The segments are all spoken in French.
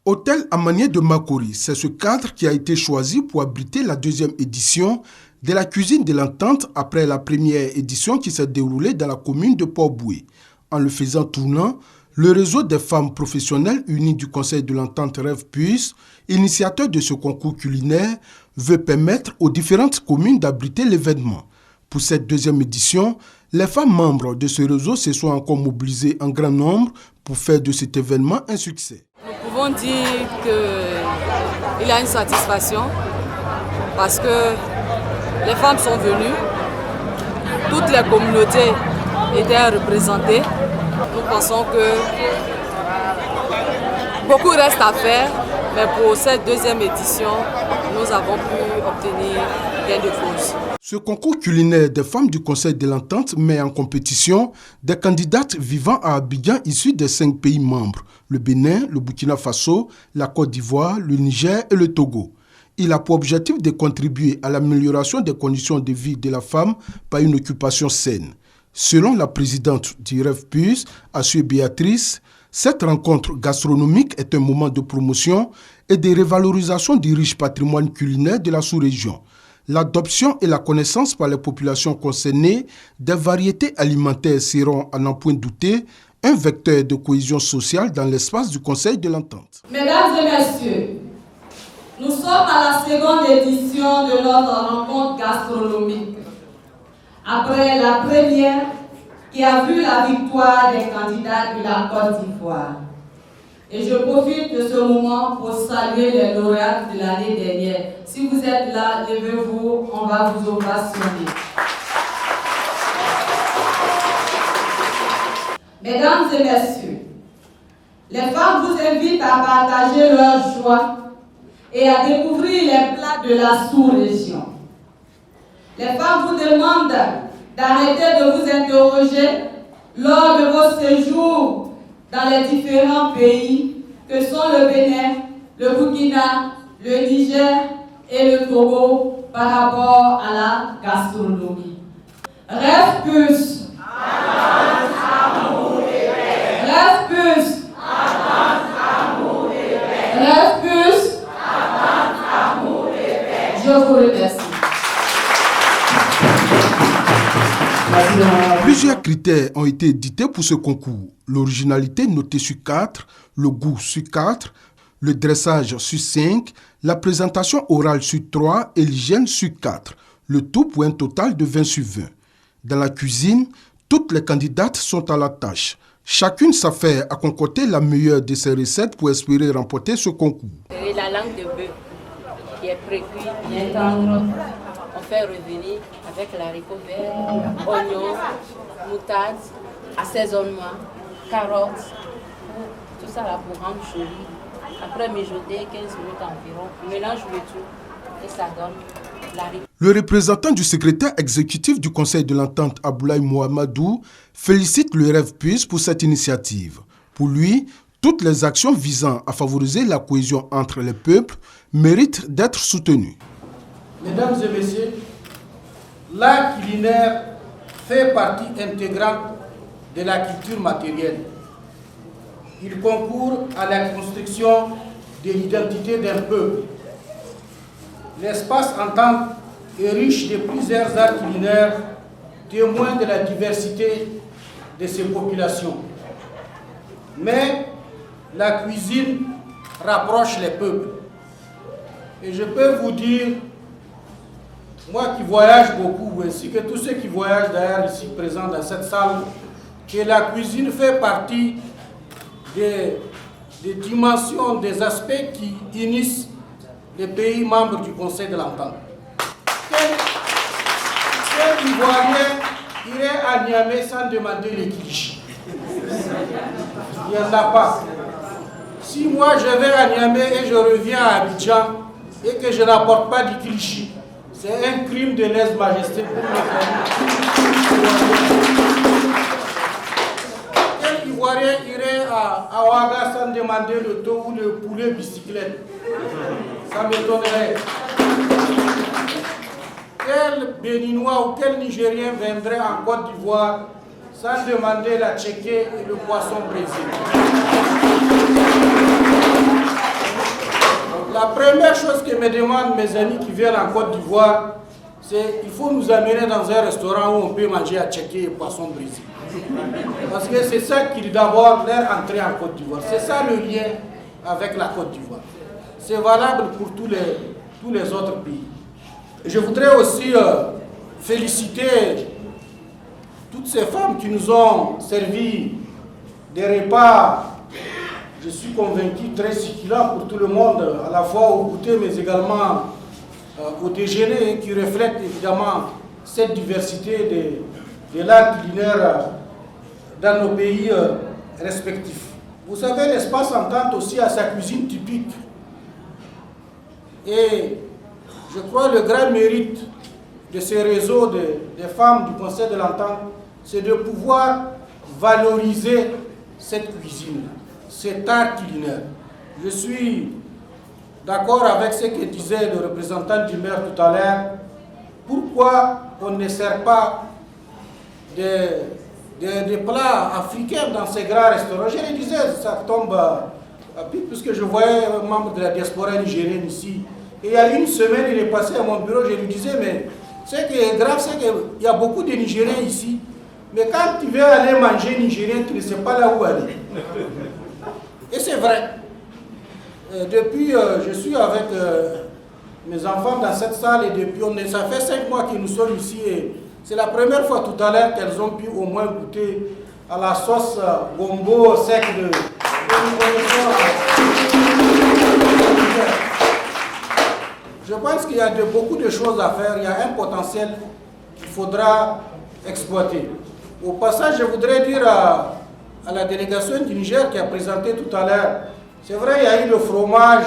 Hôtel Amanié de Makori, c'est ce cadre qui a été choisi pour abriter la deuxième édition de la cuisine de l'entente après la première édition qui s'est déroulée dans la commune de Port-Boué. En le faisant tournant, le réseau des femmes professionnelles unies du Conseil de l'entente Rêve Plus, initiateur de ce concours culinaire, veut permettre aux différentes communes d'abriter l'événement. Pour cette deuxième édition, les femmes membres de ce réseau se sont encore mobilisées en grand nombre pour faire de cet événement un succès. Nous pouvons dire qu'il y a une satisfaction parce que les femmes sont venues, toutes les communautés étaient représentées. Nous pensons que beaucoup reste à faire, mais pour cette deuxième édition, nous avons pu obtenir gain de cause. Ce concours culinaire des femmes du Conseil de l'entente met en compétition des candidates vivant à Abidjan issues des 5 pays membres, le Bénin, le Burkina Faso, la Côte d'Ivoire, le Niger et le Togo. Il a pour objectif de contribuer à l'amélioration des conditions de vie de la femme par une occupation saine. Selon la présidente du Rêve Plus, Assue Béatrice, cette rencontre gastronomique est un moment de promotion et de révalorisation du riche patrimoine culinaire de la sous-région. L'adoption et la connaissance par les populations concernées des variétés alimentaires seront, à n'en point douter, un vecteur de cohésion sociale dans l'espace du Conseil de l'entente. Mesdames et messieurs, nous sommes à la seconde édition de notre rencontre gastronomique. Après la première qui a vu la victoire des candidats de la Côte d'Ivoire. Et je profite de ce moment pour saluer les lauréats de l'année dernière. Si vous êtes là, levez-vous, on va vous ovationner. Mesdames et messieurs, les femmes vous invitent à partager leur joie et à découvrir les plats de la sous-région. Les femmes vous demandent d'arrêter de vous interroger lors de vos séjours dans les différents pays que sont le Bénin, le Burkina, le Niger et le Togo par rapport à la gastronomie. Rêve plus. Rêve plus. Rêve plus. Je vous remercie. Plusieurs critères ont été édités pour ce concours. L'originalité notée sur 4, le goût sur 4, le dressage sur 5, la présentation orale sur 3 et l'hygiène sur 4. Le tout pour un total de 20 sur 20. Dans la cuisine, toutes les candidates sont à la tâche. Chacune s'affaire à concocter la meilleure de ses recettes pour espérer remporter ce concours. Et la langue de bœuf qui est précuite, bien tendre, on fait revenir avec l'haricot vert, oignons, moutarde, assaisonnement, carottes, tout ça là pour rendre joli. Après mijoter 15 minutes environ, on mélange le tout et ça donne l'haricot. Le représentant du secrétaire exécutif du Conseil de l'entente, Aboulaye Mohamedou, félicite le Rêve Plus pour cette initiative. Pour lui, toutes les actions visant à favoriser la cohésion entre les peuples méritent d'être soutenues. Mesdames et messieurs, l'art culinaire fait partie intégrante de la culture matérielle. Il concourt à la construction de l'identité d'un peuple. L'espace entente est riche de plusieurs arts culinaires, témoins de la diversité de ses populations. Mais la cuisine rapproche les peuples. Et je peux vous dire, moi qui voyage beaucoup, ainsi que tous ceux qui voyagent d'ailleurs ici présents dans cette salle, que la cuisine fait partie des dimensions, des aspects qui unissent les pays membres du Conseil de l'entente. Quel Ivoirien irait à Niamey sans demander les clichés? Il n'y en a pas. Si moi je vais à Niamey et je reviens à Abidjan et que je n'apporte pas du cliché, c'est un crime de lèse-majesté pour les Quel Ivoirien irait à Ouaga sans demander le taux ou le poulet bicyclette? Ça m'étonnerait. Quel Béninois ou quel Nigérien viendrait en Côte d'Ivoire sans demander la tchéké et le poisson brésilien? me demandent mes amis qui viennent en Côte d'Ivoire, c'est qu'il faut nous amener dans un restaurant où on peut manger à tchéké et poisson brisé. Parce que c'est ça qui d'abord leur entrée en Côte d'Ivoire. C'est ça le lien avec la Côte d'Ivoire. C'est valable pour tous les autres pays. Je voudrais aussi féliciter toutes ces femmes qui nous ont servi des repas, je suis convaincu, très succulents pour tout le monde, à la fois au goûter mais également au déjeuner, qui reflètent évidemment cette diversité de l'art culinaire dans nos pays respectifs. Vous savez, l'espace entente aussi à sa cuisine typique. Et je crois que le grand mérite de ces réseaux des femmes du Conseil de l'Entente, c'est de pouvoir valoriser cette cuisine, cet art culinaire. Je suis d'accord avec ce que disait le représentant du maire tout à l'heure. Pourquoi on ne sert pas des plats africains dans ces grands restaurants? Je le disais, ça tombe à pic, puisque je voyais un membre de la diaspora nigérienne ici. Et il y a une semaine, il est passé à mon bureau, je lui disais, mais ce qui est grave, c'est qu'il y a beaucoup de Nigériens ici. Mais quand tu veux aller manger nigérien, tu ne sais pas là où aller. Et c'est vrai. Depuis, je suis avec mes enfants dans cette salle et depuis, ça fait 5 mois que nous sommes ici. Et c'est la première fois tout à l'heure qu'elles ont pu au moins goûter à la sauce gombo sec de Je pense qu'il y a beaucoup de choses à faire, il y a un potentiel qu'il faudra exploiter. Au passage, je voudrais dire à la délégation du Niger qui a présenté tout à l'heure, c'est vrai, il y a eu le fromage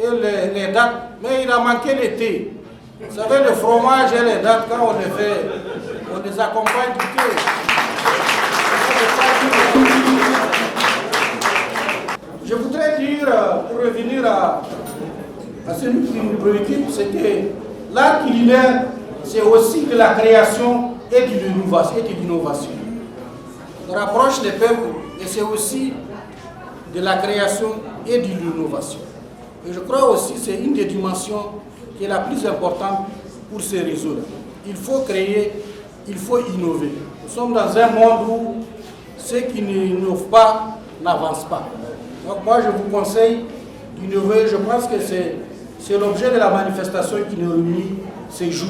et les dates, mais il a manqué le thé. Vous savez, le fromage et les dates, quand on les fait, on les accompagne du thé. Je voudrais dire, pour revenir à celui qui nous préoccupe, c'est que l'art culinaire, c'est aussi de la création et de l'innovation. On rapproche les peuples et c'est aussi de la création et de l'innovation. Et je crois aussi que c'est une des dimensions qui est la plus importante pour ces réseaux-là. Il faut créer, il faut innover. Nous sommes dans un monde où ceux qui n'innovent pas n'avancent pas. Donc moi je vous conseille d'innover. Je pense que c'est l'objet de la manifestation qui nous réunit ces jours.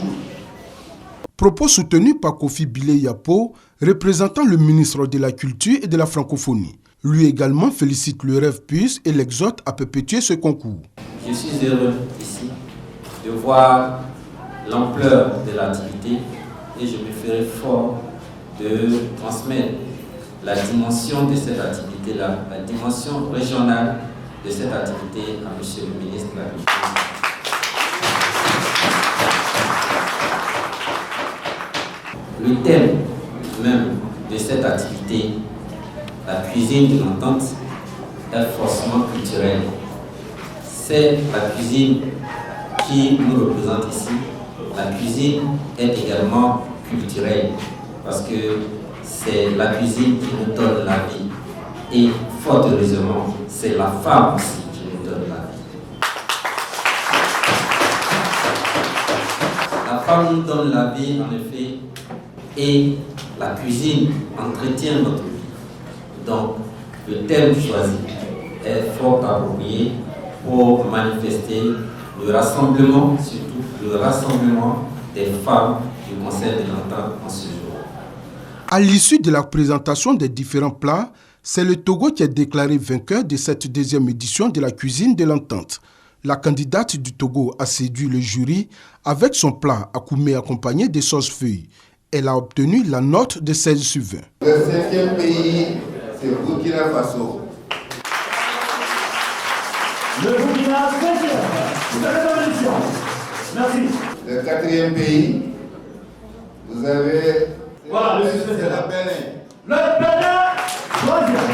Propos soutenus par Kofi Bile Yapo, représentant le ministre de la Culture et de la Francophonie. Lui également félicite le Rêve Plus et l'exhorte à perpétuer ce concours. Je suis heureux ici de voir l'ampleur de l'activité et je me ferai fort de transmettre la dimension de cette activité-là, la dimension régionale de cette activité à M. le ministre de la Culture. Le thème même de cette activité, la cuisine de l'entente, est forcément culturelle. C'est la cuisine qui nous représente ici. La cuisine est également culturelle parce que c'est la cuisine qui nous donne la vie. Et fort heureusement, c'est la femme aussi qui nous donne la vie. La femme nous donne la vie, en effet, et la cuisine entretient notre vie. Donc, le thème choisi est fort approprié pour manifester le rassemblement, surtout le rassemblement des femmes du Conseil de l'Entente en ce jour. À l'issue de la présentation des différents plats, c'est le Togo qui est déclaré vainqueur de cette deuxième édition de la cuisine de l'Entente. La candidate du Togo a séduit le jury avec son plat akoumé accompagné de sauces feuilles. Elle a obtenu la note de 16 sur 20. Le 5e pays, c'est Burkina Faso. Le Burkina, 5e. Vous avez la mission. Merci. Le 4e pays, vous avez... Voilà, le système. C'est le Bénin. Le Bénin, 3e.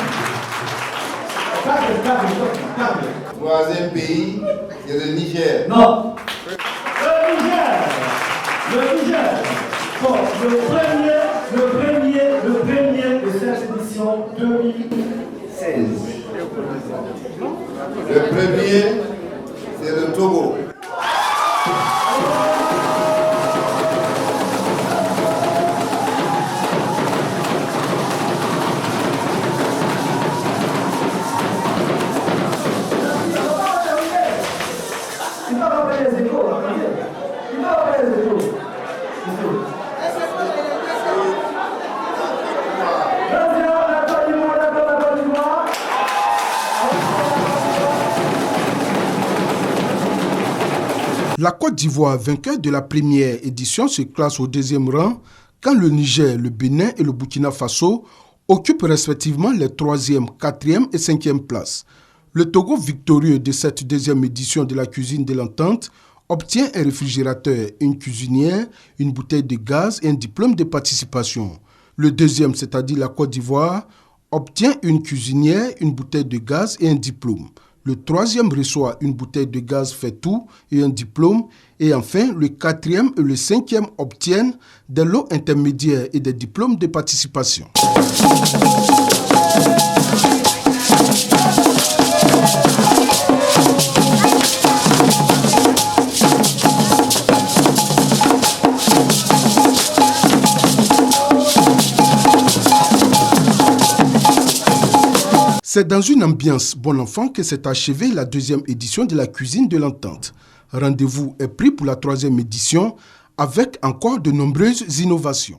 3e pays, c'est le Niger. Non. Le Niger. Bon, le premier de cette édition 2016. Le premier, c'est le Togo. La Côte d'Ivoire, vainqueur de la première édition, se classe au deuxième rang, quand le Niger, le Bénin et le Burkina Faso occupent respectivement les 3e, 4e et 5e places. Le Togo, victorieux de cette deuxième édition de la cuisine de l'entente, obtient un réfrigérateur, une cuisinière, une bouteille de gaz et un diplôme de participation. Le deuxième, c'est-à-dire la Côte d'Ivoire, obtient une cuisinière, une bouteille de gaz et un diplôme. Le troisième reçoit une bouteille de gaz fait tout et un diplôme. Et enfin, le 4e et le 5e obtiennent des lots intermédiaires et des diplômes de participation. C'est dans une ambiance bon enfant que s'est achevée la deuxième édition de la cuisine de l'entente. Rendez-vous est pris pour la 3e édition avec encore de nombreuses innovations.